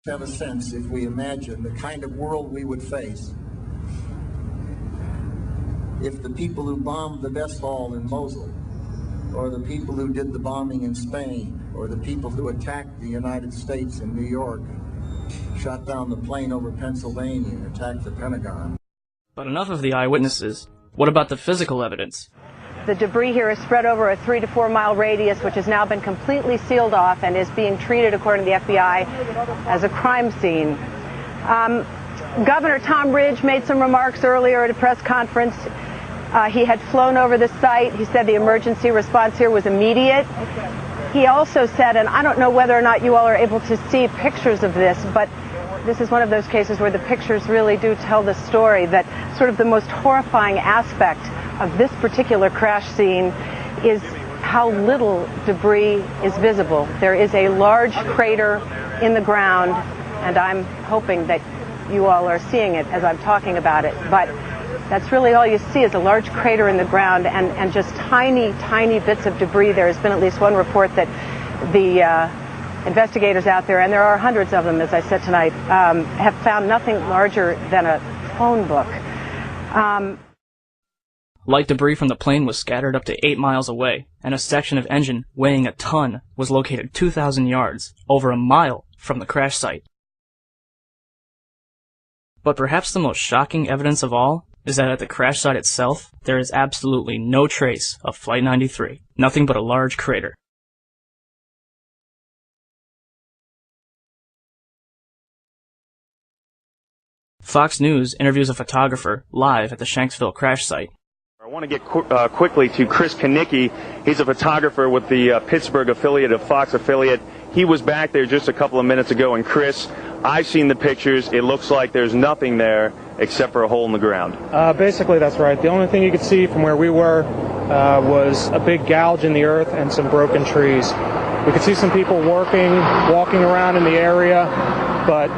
Have a sense, if we imagine the kind of world we would face if the people who bombed the Westfall in Mosul, or the people who did the bombing in Spain, or the people who attacked the United States in New York, shot down the plane over Pennsylvania and attacked the Pentagon. But enough of the eyewitnesses. What about the physical evidence? The debris here is spread over a 3 to 4 mile radius, which has now been completely sealed off and is being treated, according to the FBI, as a crime scene. Governor Tom Ridge made some remarks earlier at a press conference. He had flown over the site. He said the emergency response here was immediate. He also said, and I don't know whether or not you all are able to see pictures of this, but this is one of those cases where the pictures really do tell the story, that sort of the most horrifying aspect of this particular crash scene is how little debris is visible. There is a large crater in the ground, and I'm hoping that you all are seeing it as I'm talking about it. But that's really all you see, is a large crater in the ground and just tiny, tiny bits of debris. There has been at least one report that the investigators out there, and there are hundreds of them, as I said tonight, have found nothing larger than a phone book. Light debris from the plane was scattered up to 8 miles away, and a section of engine weighing a ton was located 2,000 yards, over a mile from the crash site. But perhaps the most shocking evidence of all is that at the crash site itself, there is absolutely no trace of Flight 93, nothing but a large crater. Fox News interviews a photographer live at the Shanksville crash site. I want to get quickly to Chris Kanicki. He's a photographer with the Pittsburgh affiliate of Fox affiliate. He was back there just a couple of minutes ago, and Chris, I've seen the pictures. It looks like there's nothing there except for a hole in the ground. Basically, that's right. The only thing you could see from where we were was a big gouge in the earth and some broken trees. We could see some people walking around in the area, but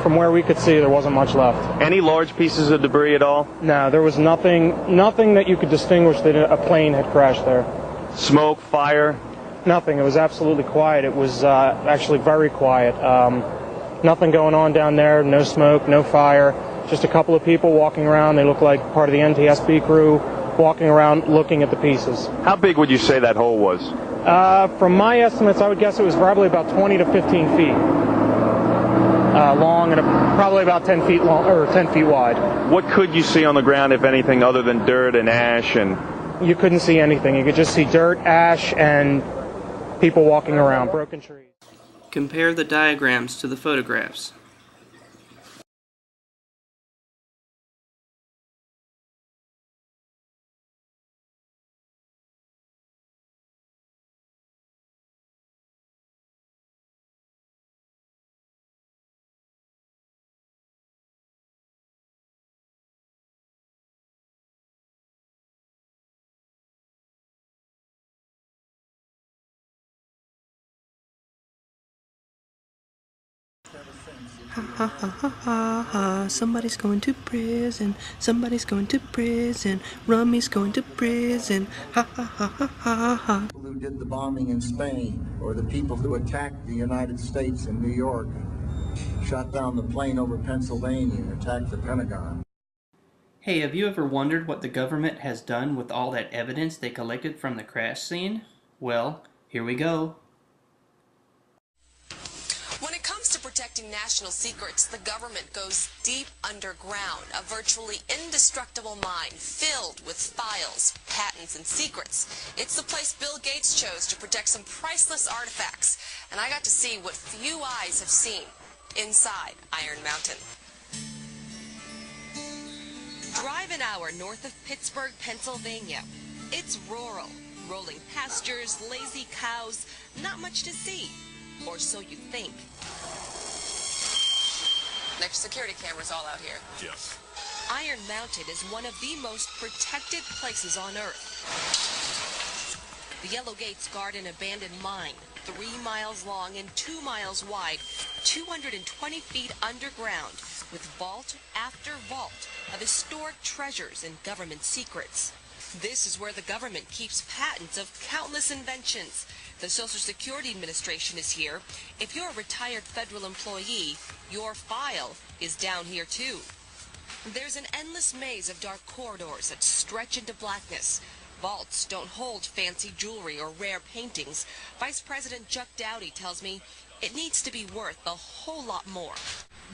from where we could see, there wasn't much left. Any large pieces of debris at all? No, there was nothing that you could distinguish that a plane had crashed there. Smoke, fire? Nothing. It was absolutely quiet. It was actually very quiet. Nothing going on down there, no smoke, no fire. Just a couple of people walking around. They look like part of the NTSB crew walking around looking at the pieces. How big would you say that hole was? From my estimates, I would guess it was probably about 20 to 15 feet. Long and probably about 10 feet long, or 10 feet wide. What could you see on the ground, if anything, other than dirt and ash? And you couldn't see anything. You could just see dirt, ash, and people walking around, broken trees. Compare the diagrams to the photographs. Ha ha ha ha ha ha, somebody's going to prison, somebody's going to prison, Rummy's going to prison, ha ha ha ha ha ha. People who did the bombing in Spain, or the people who attacked the United States in New York, shot down the plane over Pennsylvania and attacked the Pentagon. Hey, have you ever wondered what the government has done with all that evidence they collected from the crash scene? Well, here we go. When it comes to protecting national secrets, the government goes deep underground, a virtually indestructible mine filled with files, patents, and secrets. It's the place Bill Gates chose to protect some priceless artifacts, and I got to see what few eyes have seen inside Iron Mountain. Drive an hour north of Pittsburgh, Pennsylvania. It's rural, rolling pastures, lazy cows, not much to see. Or so you think. Next security cameras all out here. Yes. Iron Mountain is one of the most protected places on Earth. The Yellow Gates guard an abandoned mine, 3 miles long and 2 miles wide, 220 feet underground, with vault after vault of historic treasures and government secrets. This is where the government keeps patents of countless inventions. The Social Security Administration is here. If you're a retired federal employee, your file is down here too. There's an endless maze of dark corridors that stretch into blackness. Vaults don't hold fancy jewelry or rare paintings. Vice President Chuck Dowdy tells me it needs to be worth a whole lot more.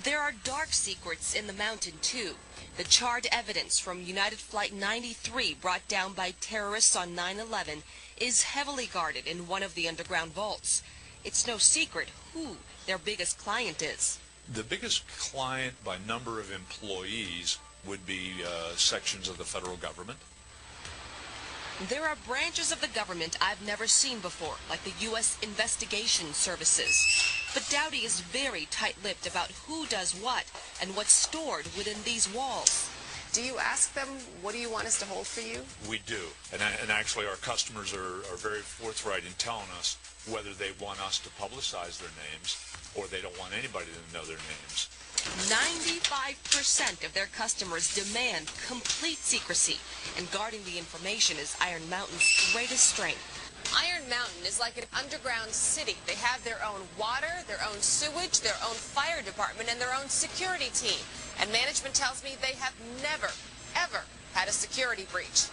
There are dark secrets in the mountain, too. The charred evidence from United Flight 93 brought down by terrorists on 9/11 is heavily guarded in one of the underground vaults. It's no secret who their biggest client is. The biggest client by number of employees would be sections of the federal government. There are branches of the government I've never seen before, like the U.S. Investigation Services. But Dowdy is very tight-lipped about who does what and what's stored within these walls. Do you ask them, what do you want us to hold for you? We do. And actually our customers are very forthright in telling us whether they want us to publicize their names or they don't want anybody to know their names. 95% of their customers demand complete secrecy, and guarding the information is Iron Mountain's greatest strength. Iron Mountain is like an underground city. They have their own water, their own sewage, their own fire department, and their own security team. And management tells me they have never, ever had a security breach.